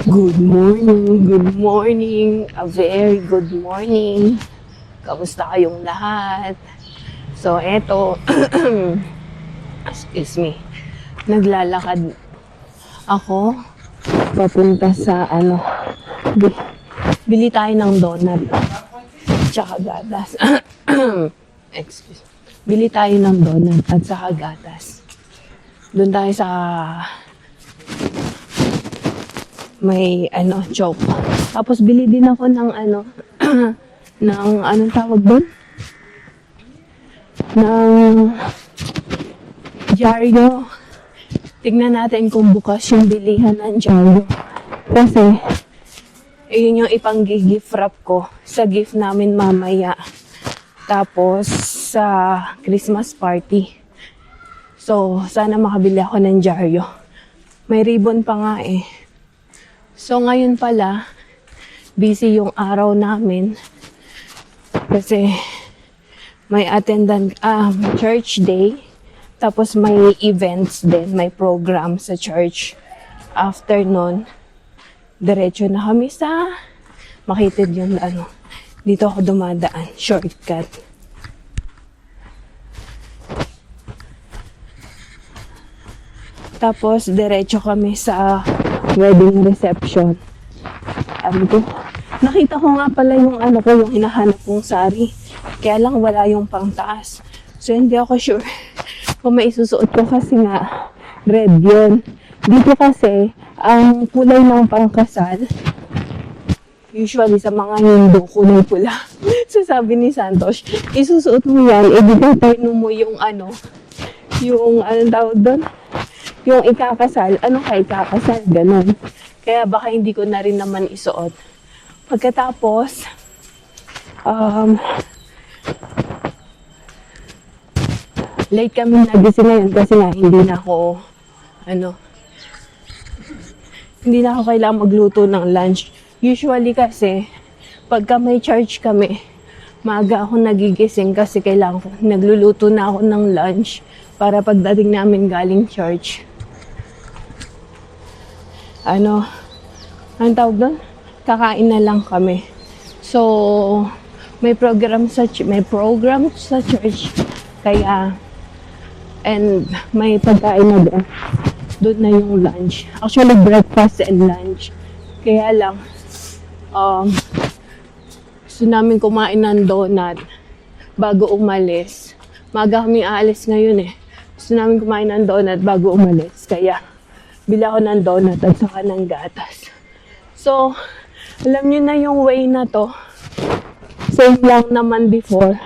Good morning, good morning, a very good morning. Kamusta kayong lahat? So, eto, excuse me, naglalakad ako papunta sa bili tayo ng donut tsaka gatas. Excuse me. Bili tayo ng donut at saka gatas. Doon tayo sa may choke. Tapos bili din ako ng ng anong tawag doon? Ng dyaryo. Tignan natin kung bukas yung bilihan ng dyaryo. Kasi yun yung ipang-gift wrap ko sa gift namin mamaya. Tapos sa Christmas party. So sana makabili ako ng dyaryo. May ribbon pa nga eh. So, ngayon pala, busy yung araw namin kasi may church day, tapos may events din, may program sa church. After nun, diretso na kami sa makitid yung dito ako dumadaan, shortcut. Tapos, diretso kami sa wedding reception. Nakita ko nga pala yung yung hinahanap kong sari. Kaya lang wala yung pangtaas. So, hindi ako sure kung may isusuot ko kasi nga red yun. Dito kasi, ang kulay ng pangkasal, usually sa mga Hindu, kulay pula. So, sabi ni Santos, isusuot mo yan, i-determine mo yung yung tawag doon? Yung ikakasal, ikakasal, ganun. Kaya baka hindi ko na rin naman isuot. Pagkatapos, late kami nagising ngayon kasi nga hindi na ako kailangang magluto ng lunch. Usually kasi, pagka may church kami, maaga ako nagigising kasi nagluluto na ako ng lunch para pagdating namin galing church. Ang tawag doon? Kakain na lang kami. So, may program sa church. Kaya, and may pagkain na doon. Doon na yung lunch. Actually, breakfast and lunch. Kaya lang, gusto namin kumain ng donut bago umalis. Maga kami aalis ngayon eh. Gusto namin kumain ng donut bago umalis. Kaya, bili ako ng donut at saka ng gatas. So, alam nyo na yung way na to. Same lang naman before.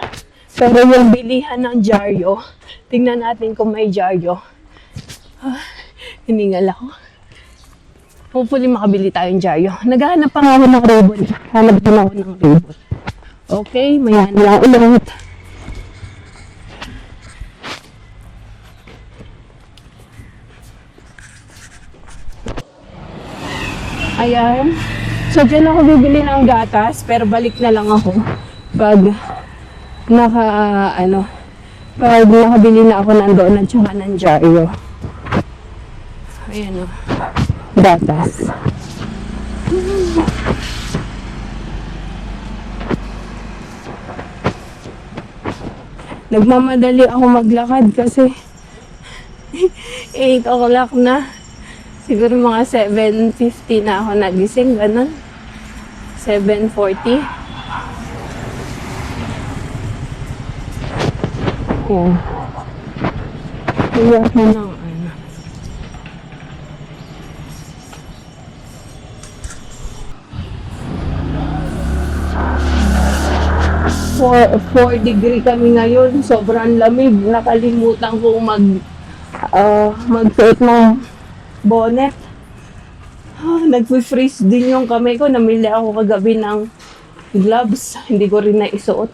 Pero yung bilihan ng dyaryo, tingnan natin kung may dyaryo. Hiningal ako. Hopefully makabili tayong dyaryo. Naghahanap pa nga ako ng ribbon. Hanap din ako ng ribbon. Okay, maya na lang ulit. Ayan. So, dyan ako bibili ng gatas, pero balik na lang ako pag nakabili na ako ng donut tsaka ng dyaryo. Ayan o. Gatas. Nagmamadali ako maglakad kasi 8 o'clock na. Siguro mga 7:50 na ako nagising, ganun. 7:40. Yan. Iyak na ng 4 degree kami ngayon. Sobrang lamig. Nakalimutan kong magsuot ng bonnet. Nag-freeze din yung kamay ko. Namili ako kagabi ng gloves. Hindi ko rin naisuot.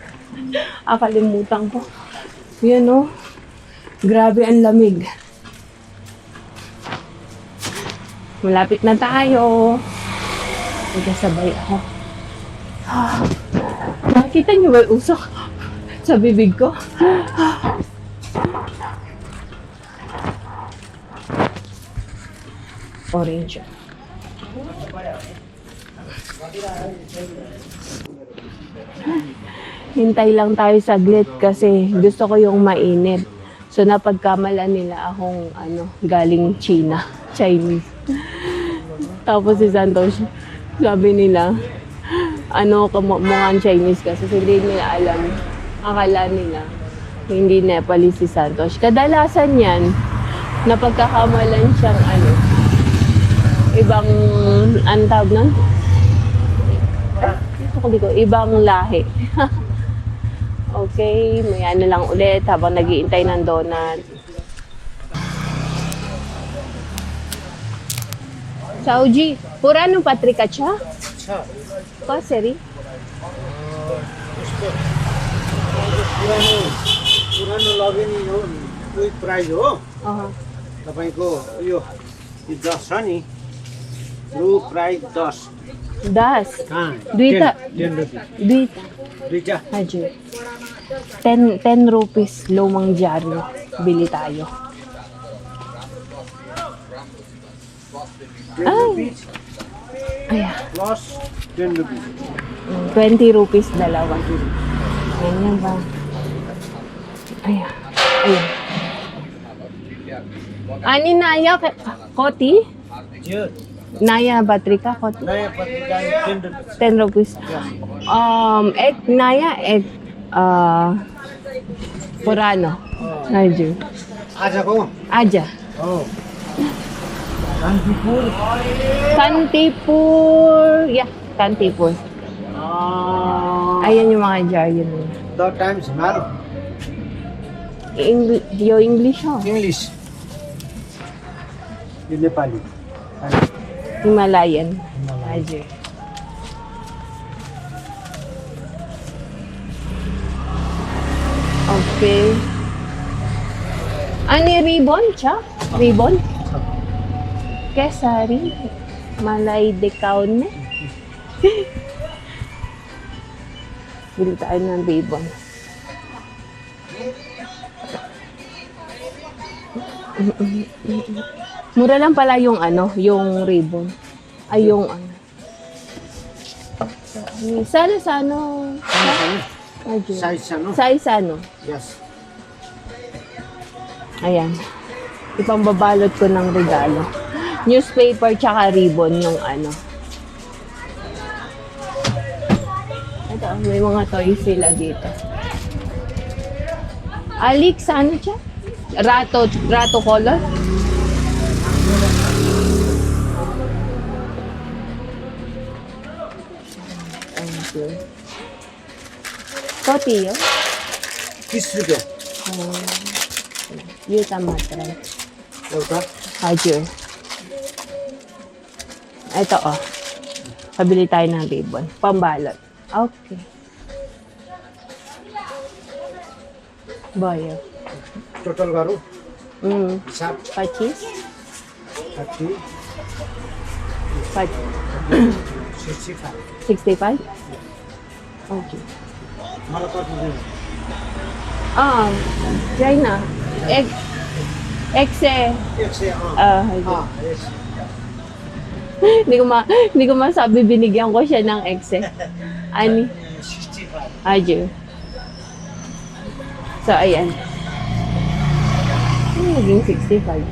Akalimutan ko. Yan o. Grabe ang lamig. Malapit na tayo. Magkasabay ako. Nakita niyo ba yung usok sa bibig ko? Orange. Hintay lang tayo saglit kasi gusto ko yung mainit. So napagkamalan nila akong galing China, Chinese. Tapos si Santos, sabi nila, mukhang Chinese kasi hindi nila alam. Akala nila, hindi Nepalese si Santos. Kadalasan yan, napagkakamalan siyang ibang, tawag nun? Ibang lahi. Okay, maya na lang ulit habang nag-iintay ng donut. Sauji, पुरानो पत्रिका छ? कसरी? पुरानो लगे नि हो उही प्राइस हो तपाईको यो 10 छ नि रु प्राइस 10 दुईटा 10 रुपैयाँ दुईटा हजुर 10 rupees lumang dyaryo bili tayo. 10 rupees Ayan. plus 10 rupees 20 rupees dalawa. Ganyan ba? Ayan. Ayan. Ani Naya Koti? Yes. Naya Batrika Koti? नयाँ पत्रिका 10 रुपिस 10 rupees. Egg Naya egg Purano.Aju. आजको Aja. हो Kantipur Kantipur. Yeah, Kantipur. Ayan yung mga dyaryo nila. The times हिमाल Yo English ho. English यो Nepali Himalayan. Aja. Okay. Ani ribbon cha? Ribbon? Kesari. Malay dekaon ne. Bili tayo ng ribbon. Mura lang pala yung yung ribbon. Ay, yung Sana sa Ayun. Size सानो Size yes Ayan. Ipambabalot ko ng regalo. Newspaper tsaka ribbon yung Ito, may mga toys sila dito. Alex, ano siya? Rato color? Thank you. Koti yun? 30 रुपियाँ Yun tamatray. एउटा Hajur. Ito Pabili tayo ng ribbon. Pambalot. Okay. Boyo. Total गरौँ हिसाब Pachis? 30 65 65? Okay. मलाई कति दिनु Try na. Exe. 100 Hajur. Yes Hindi ko masabi binigyan ko siya ng exe. Ani? 65 Hajur. So, ayan. Ano naging 65?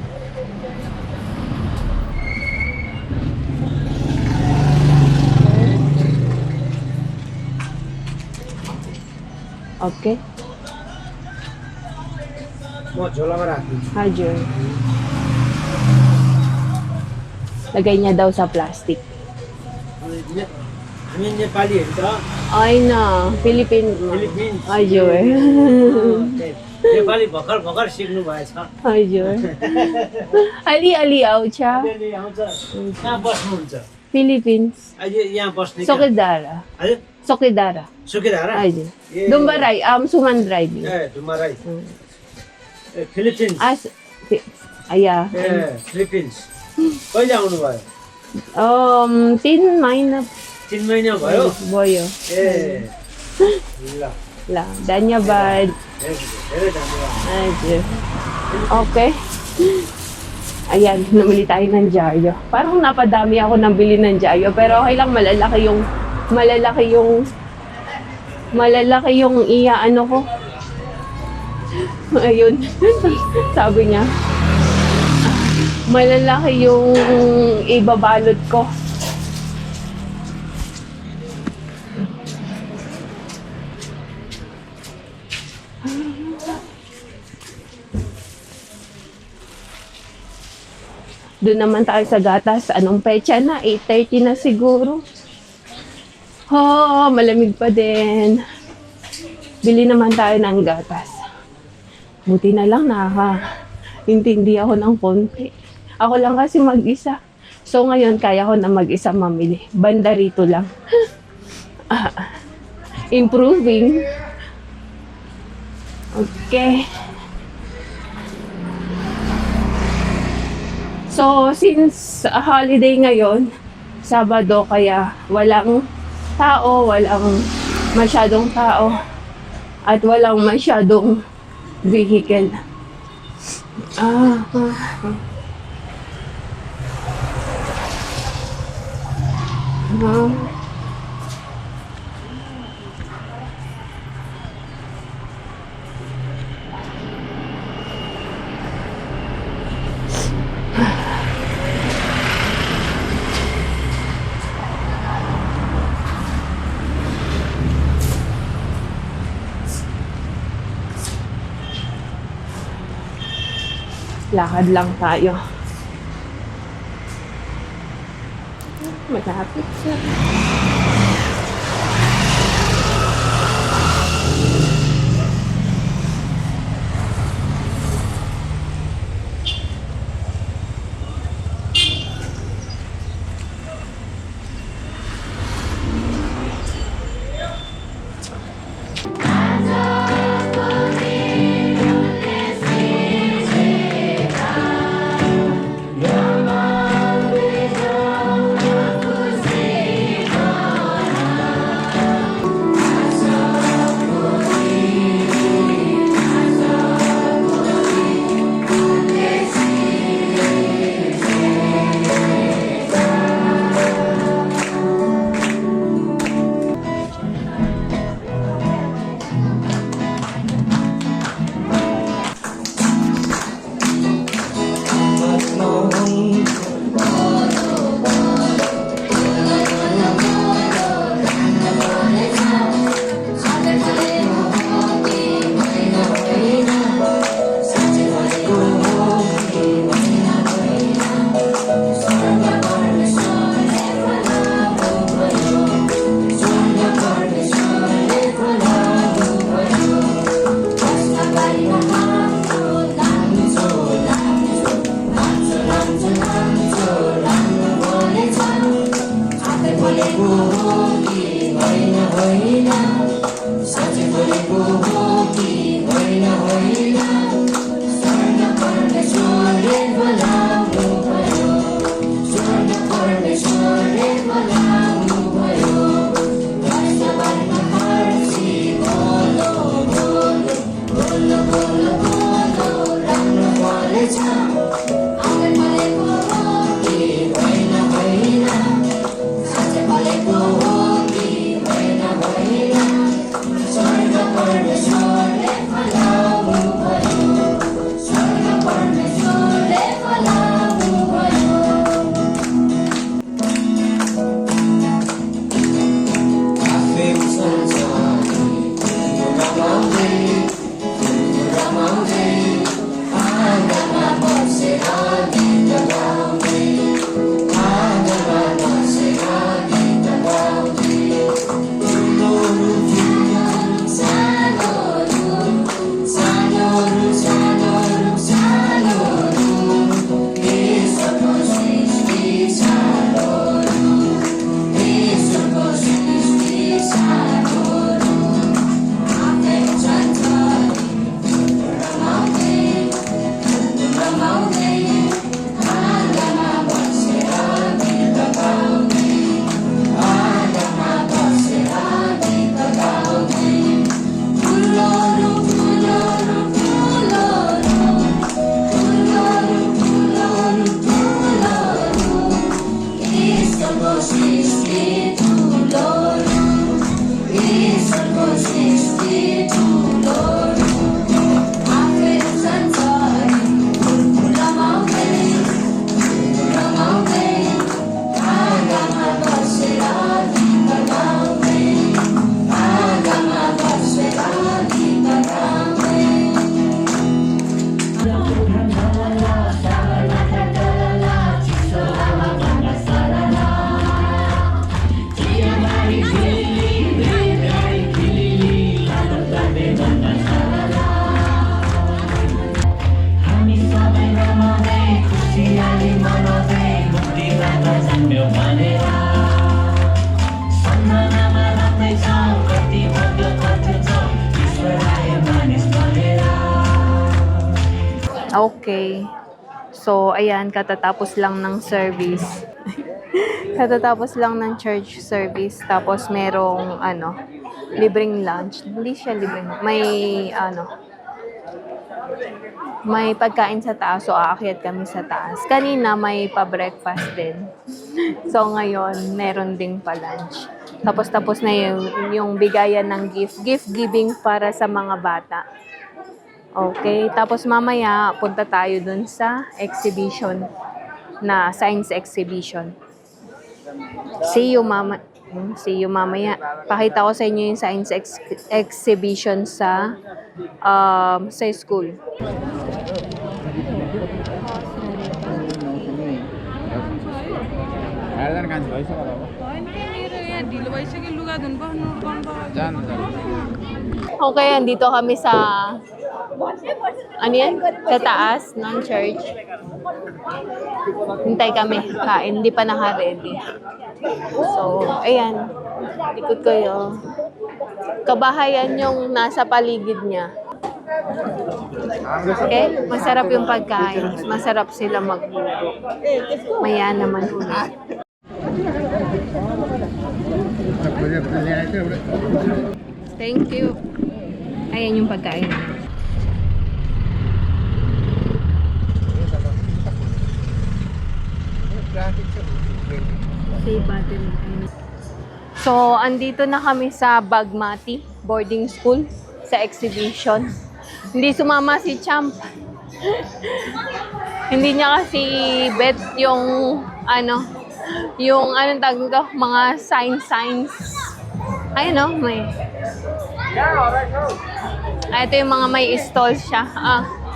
Okay. म झोलामा राखिदिन्छु Hajur. Lagay niya daw sa plastic. हामी नेपालीहरू त Ay na, Philippine. Philippines Hajur. Nepali भर्खर भर्खर सिक्नु भएछ Hajur. Ali-aliaw siya. अहिले आउँछ कहाँ बस्नुहुन्छ Philippines. अहिले यहाँ बस्ने कहाँ? Sokidara. हजुर Sokidara. सुकिधारा Hajur. ए Dumbaray, Suman driving. ए डुमराई ए फिलिपिन्स Aya. फिलिपिन्स कहिले आउनुभयो 10 महिना 3 महिना भयो boyo. ए ल La, धन्यवाद. धेरै धेरै धन्यवाद Hajur. Okay. Ayan, namili tayo ng Jaryo. Parang napadami ako nang bili ng Jaryo, pero okay lang, malalaki yung ano ko. Ayun, sabi niya, malalaki yung ibabalot ko. Doon naman tayo sa gatas. Anong petsa na? 8:30 na siguro. Oh, malamig pa din. Bili naman tayo ng gatas. Buti na lang intindi ako ng konti. Ako lang kasi mag-isa. So ngayon, kaya ko na mag-isa mamili. Banda rito lang. Improving. Okay. So, since holiday ngayon, Sabado, kaya walang masyadong tao, at walang masyadong vehicle. Lakad lang tayo. Malapit siya. Okay. So, ayan, katatapos lang ng service. Katatapos lang ng church service. Tapos, merong, libreng lunch. Hindi siya libreng. May pagkain sa taas. So, aakyat kami sa taas. Kanina, may pa-breakfast din. So, ngayon, meron ding pa-lunch. Tapos na yung bigayan ng gift. Gift giving para sa mga bata. Okay. Tapos mamaya, punta tayo dun sa exhibition na science exhibition. See you mamaya. Pakita ko sa inyo yung science exhibition sa school. Okay, andito kami sa sa taas ng church. Hintay kami kain, hindi pa naka-ready. So, ayan. Ikot kayo. Kabahayan yung nasa paligid niya. Okay? Masarap yung pagkain. Masarap sila magluto. Maya naman ulit. Thank you. Ayan yung pagkain. So, andito na kami sa Bagmati boarding school sa exhibition. Hindi sumama si Champ. Hindi niya kasi bet yung anong tawag nito, mga signs. Ayun no, may. Ito yung mga may stall siya.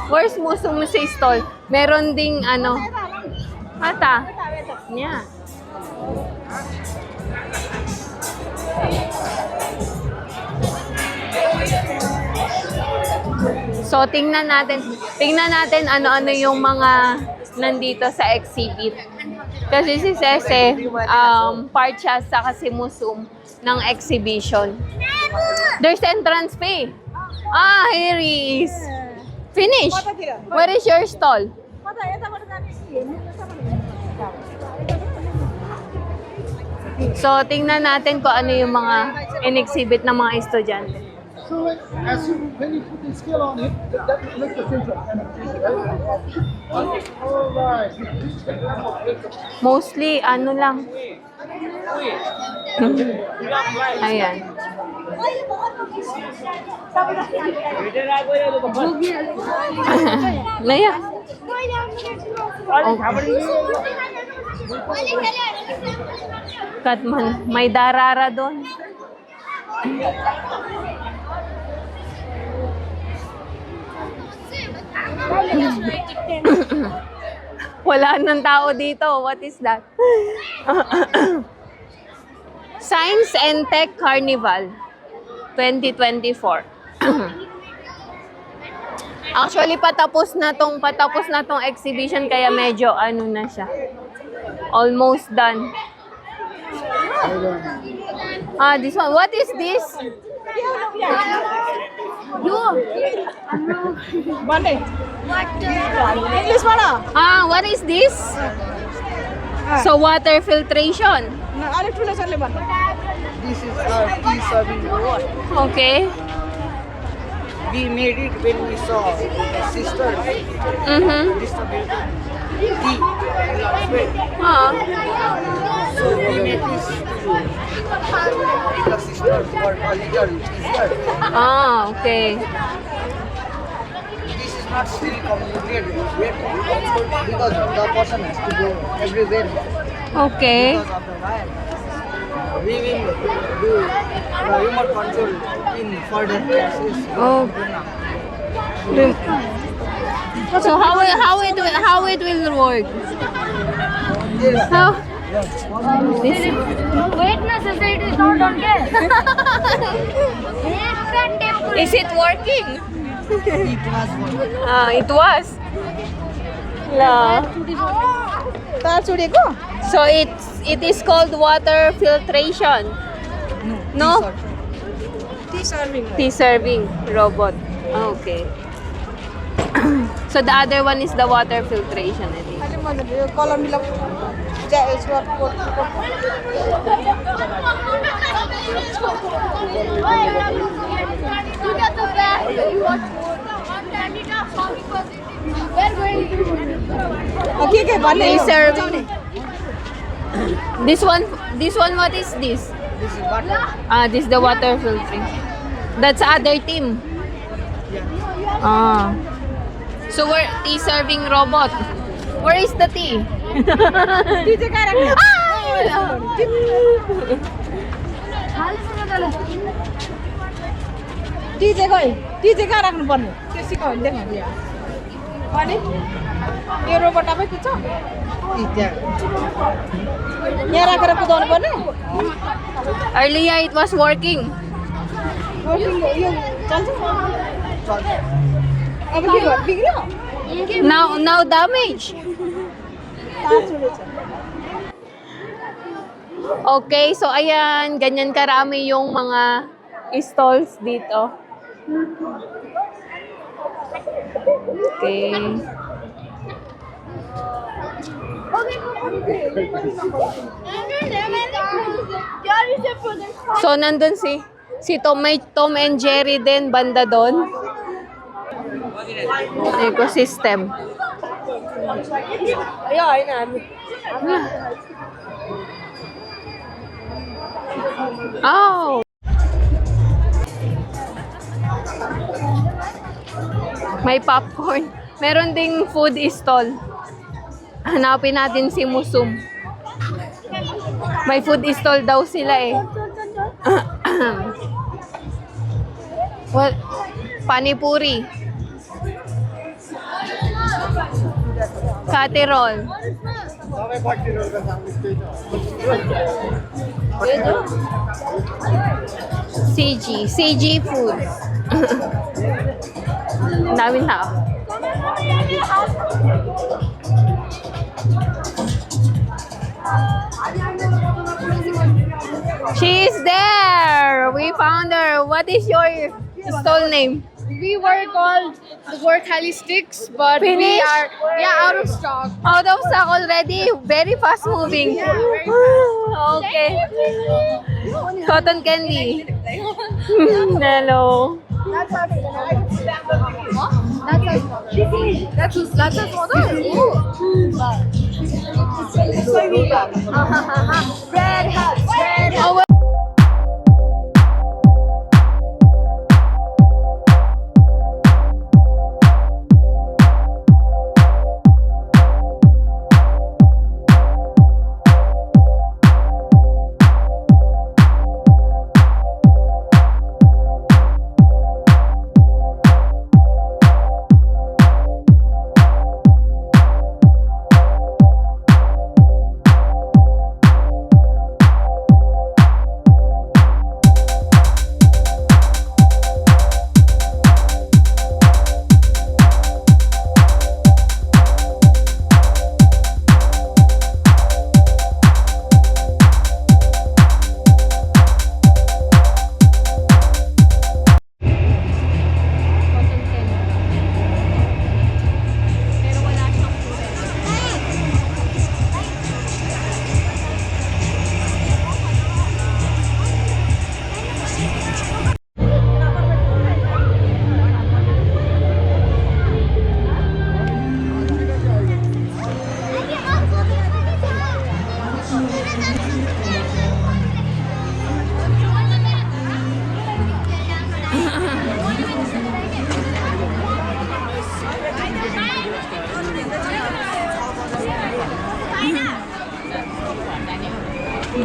Where's Musum sa stall? Meron ding ata. Yeah. So, tingnan natin ano-ano yung mga nandito sa exhibit. Kasi si Sese, part siya sa Kasimusum ng exhibition. There's entrance fee. Here he is. Finish. Where is your stall? So, tingnan natin kung ano yung mga in-exhibit ng mga estudyante. So when you put the scale on it, that will make the center. Alright. Mostly, lang. Ayan. Naya. Katman, may darara doon. Wala nang tao dito. What is that? Science and Tech Carnival 2024. Actually, patapos na tong exhibition kaya medyo na siya. Almost done. This one. What is this? What is this? So, water filtration. This is our tea serving robot. Okay. We made it when we saw sisters distribute tea in last week. So we made this to the sisters for a little easier. Okay. This is not still completed yet because the person has to go everywhere Okay. because of the wire. We will do the remote control in further classes. Oh. So how it will work? How? Wait, no, society is not on care. Is it working? It was one. It was. La. So it is called water filtration. No? Tea serving robot. Okay. So the other one is the water filtration, I think. Column fill up. Is what Look at the back. Okay, okay, one They serving. This one, what is this? This is water. This is the water filtering. That's other team. Ah. So we're tea serving robot. Where is the tea? DJ ka rak. DJ ka राख्नु पर्ने त्यो सिकाउ देखा अनि यो रोबोट आफै कुद्छ यहाँ राखेर कुदाउनु पर्ने Earlier it was working. यो चल्छ अब के भयो बिग्रियो Now damage. तार छोडेछ Okay, so ayan, ganyan karami yung mga stalls dito. Okay. So nandun si Tom, may Tom and Jerry din banda doon. Ecosystem. अयो हैन हामी Oh. May popcorn. Meron ding food stall. Hanapin natin si Musum. May food stall daw sila eh. What? Panipuri. Katerol. CG food. Daming tao. She is there. We found her. What is your stall name? We were called the Gorkhali Sticks, but we Finish? are out of stock. Out of stock already. Very fast moving. Okay. Cotton candy. Hello. That's his mother. Red hat. Oh, well.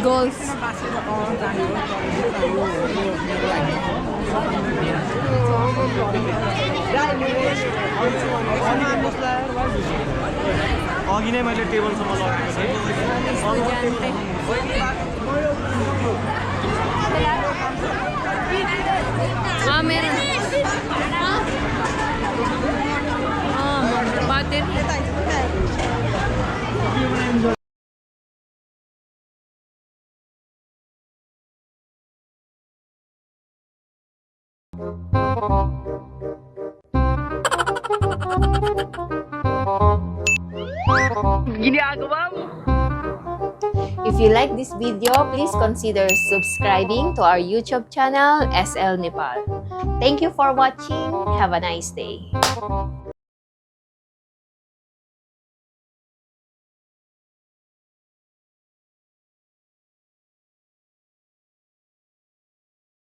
Goals. अघि नै मैले टेबलसम्म लगेको Meron. Battery. If you like this video, please consider subscribing to our YouTube channel, SL Nepal. Thank you for watching. Have a nice day.